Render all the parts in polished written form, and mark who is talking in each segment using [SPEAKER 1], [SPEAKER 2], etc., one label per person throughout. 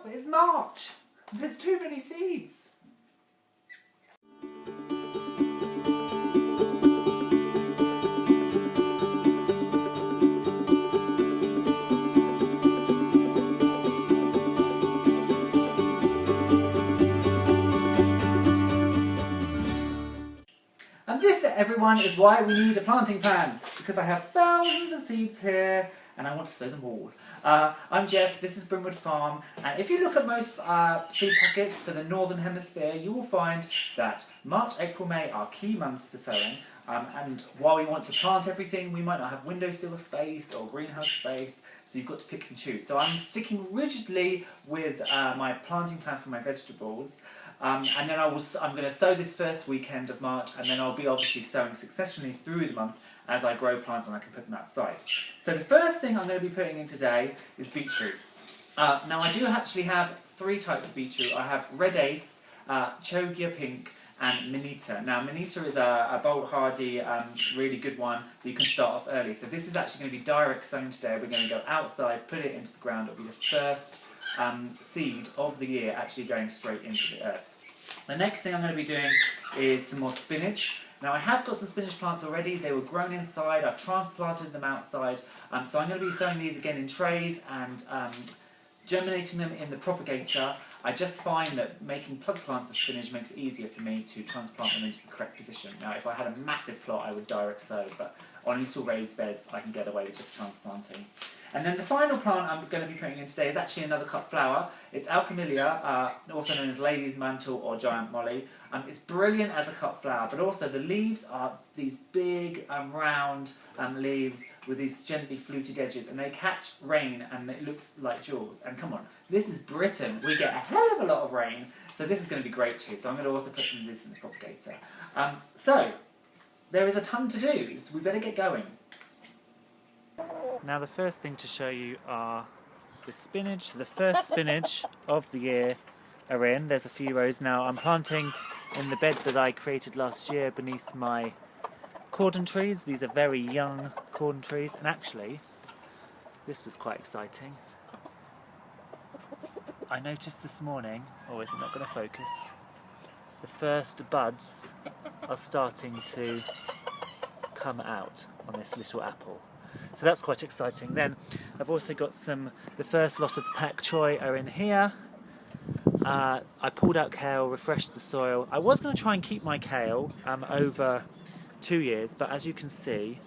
[SPEAKER 1] but it's March. There's too many seeds. And this, everyone, is why we need a planting plan, because I have thousands of seeds here and I want to sow them all. I'm Jeff, this is Brimwood Farm, and if you look at most seed packets for the Northern Hemisphere, you will find that March, April, May are key months for sowing. And while we want to plant everything, we might not have windowsill space or greenhouse space, so you've got to pick and choose. So I'm sticking rigidly with my planting plan for my vegetables. And then I'm going to sow this first weekend of March, and then I'll be obviously sowing successively through the month as I grow plants and I can put them outside. So the first thing I'm going to be putting in today is beetroot. Now I do actually have three types of beetroot. I have Red Ace, Chogia Pink, and Manita. Now Manita is a bold, hardy, really good one that you can start off early. So this is actually going to be direct sown today. We're going to go outside, put it into the ground. It'll be the first seed of the year actually going straight into the earth. The next thing I'm going to be doing is some more spinach. Now I have got some spinach plants already. They were grown inside. I've transplanted them outside. So I'm going to be sowing these again in trays and germinating them in the propagator. I just find that making plug plants of spinach makes it easier for me to transplant them into the correct position. Now if I had a massive plot I would direct sow, but on little raised beds I can get away with just transplanting. And then the final plant I'm going to be putting in today is actually another cut flower. It's Alchemilla, also known as lady's mantle or giant molly. It's brilliant as a cut flower, but also the leaves are these big round leaves with these gently fluted edges, and they catch rain and it looks like jewels. And come on, this is Britain, we get a hell of a lot of rain, so this is going to be great too. So I'm going to also put some of this in the propagator. So there is a ton to do, so we better get going. Now the first thing to show you are the spinach. So the first spinach of the year are in. There's a few rows now. I'm planting in the bed that I created last year beneath my cordon trees. These are very young cordon trees, and actually this was quite exciting. I noticed this morning, or is it not going to focus? The first buds are starting to come out on this little apple. So that's quite exciting. Then I've also got the first lot of the pak choi are in here. I pulled out kale, refreshed the soil. I was going to try and keep my kale over 2 years, but as you can see,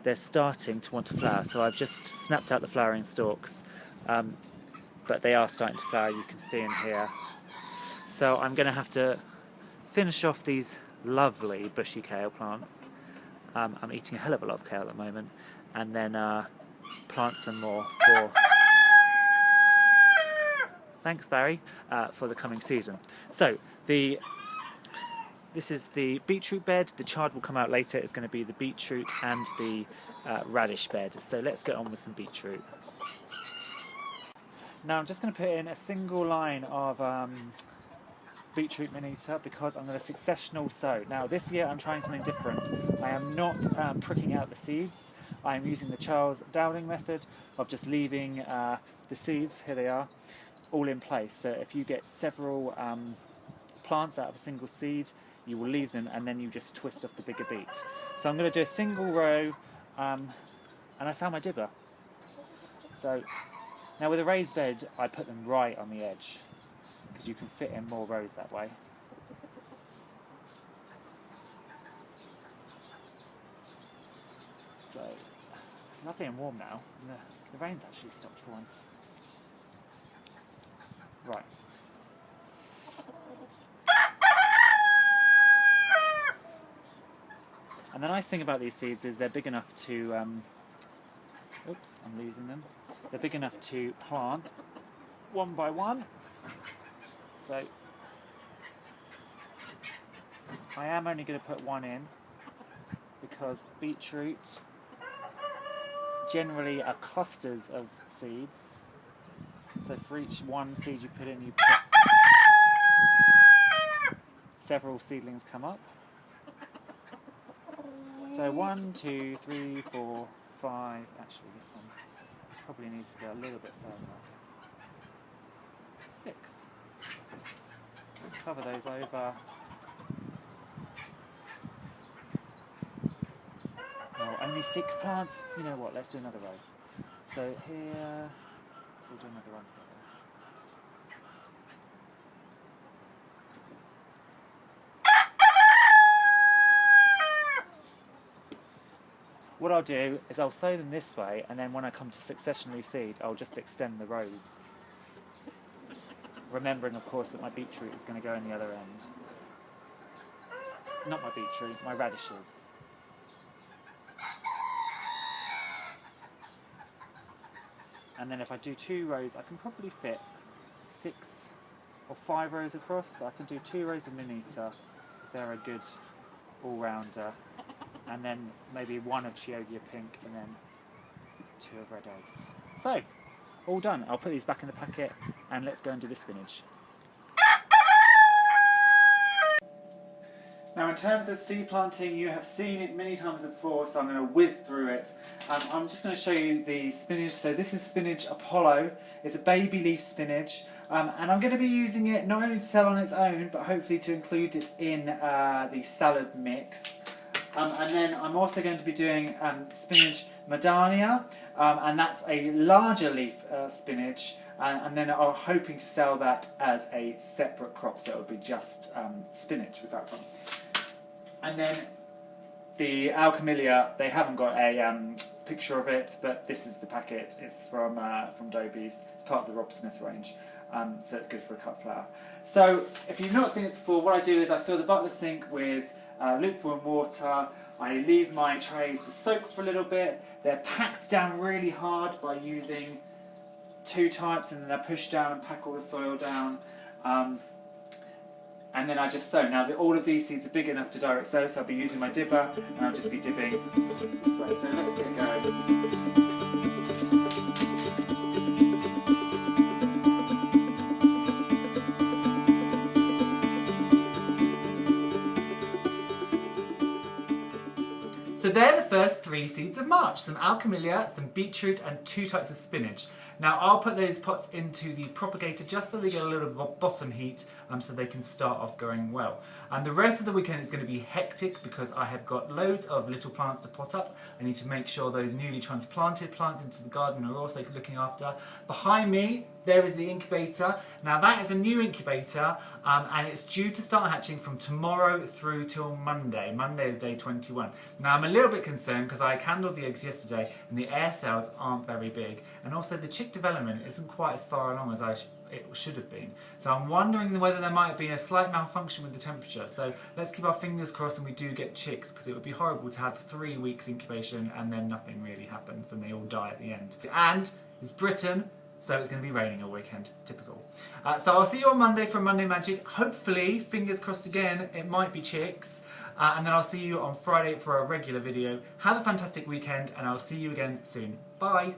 [SPEAKER 1] they're starting to want to flower. So I've just snapped out the flowering stalks, but they are starting to flower, you can see in here. So I'm going to have to finish off these lovely bushy kale plants. I'm eating a hell of a lot of kale at the moment, and then plant some more for, thanks Barry, for the coming season. So this is the beetroot bed. The chard will come out later. It's going to be the beetroot and the radish bed. So let's get on with some beetroot. Now I'm just going to put in a single line of beetroot manita because I'm going to successional sow. Now this year I'm trying something different. I am not pricking out the seeds. I'm using the Charles Dowling method of just leaving the seeds, here they are, all in place. So if you get several plants out of a single seed, you will leave them and then you just twist off the bigger beet. So I'm going to do a single row, and I found my dibber. So now with a raised bed I put them right on the edge, because you can fit in more rows that way. So it's lovely and warm now. The rain's actually stopped for once. Right. And the nice thing about these seeds is they're big enough to, oops, I'm losing them. They're big enough to plant one by one. So I am only going to put one in because beetroot generally are clusters of seeds. So for each one seed you put in, you put several seedlings come up. So 1, 2, 3, 4, 5. Actually, this one probably needs to go a little bit further up. 6. Cover those over. Oh, only 6 plants. You know what? Let's do another row. So here, so we'll do another one. What I'll do is I'll sow them this way, and then when I come to successionally seed, I'll just extend the rows. Remembering, of course, that my beetroot is going to go in the other end. Not my beetroot, my radishes. And then if I do 2 rows, I can probably fit 6 or 5 rows across. So I can do 2 rows of Minita, because they're a good all-rounder. And then maybe 1 of Chioggia Pink, and then 2 of Red Ace. So, all done. I'll put these back in the packet, and let's go and do the spinach. Now, in terms of seed planting, you have seen it many times before, so I'm going to whiz through it. I'm just going to show you the spinach. So this is spinach Apollo. It's a baby leaf spinach, and I'm going to be using it not only to sell on its own, but hopefully to include it in the salad mix. And then I'm also going to be doing spinach Madania, and that's a larger leaf spinach, and then I'm hoping to sell that as a separate crop, so it would be just spinach with that one. And then the Alchemilla, they haven't got a picture of it, but this is the packet. It's from Dobie's. It's part of the Rob Smith range, so it's good for a cut flower. So if you've not seen it before, what I do is I fill the butler sink with lukewarm water. I leave my trays to soak for a little bit. They're packed down really hard by using 2 types, and then I push down and pack all the soil down. And then I just sow. Now all of these seeds are big enough to direct sow, so I'll be using my dibber, and I'll just be dibbing this way. So let's get going. So they're the first 3 seeds of March, some Alchemilla, some beetroot, and 2 types of spinach. Now I'll put those pots into the propagator just so they get a little bottom heat, so they can start off going well. And the rest of the weekend is going to be hectic because I have got loads of little plants to pot up. I need to make sure those newly transplanted plants into the garden are also looking after. Behind me, there is the incubator. Now that is a new incubator, and it's due to start hatching from tomorrow through till Monday. Monday is day 21. Now I'm a little bit concerned because I canned the eggs yesterday and the air cells aren't very big, and also the chick development isn't quite as far along as it should have been. So I'm wondering whether there might have been a slight malfunction with the temperature. So let's keep our fingers crossed and we do get chicks, because it would be horrible to have 3 weeks incubation and then nothing really happens and they all die at the end. And it's Britain, so it's going to be raining all weekend, typical. So I'll see you on Monday for Monday Magic. Hopefully, fingers crossed again, it might be chicks. And then I'll see you on Friday for a regular video. Have a fantastic weekend, and I'll see you again soon. Bye!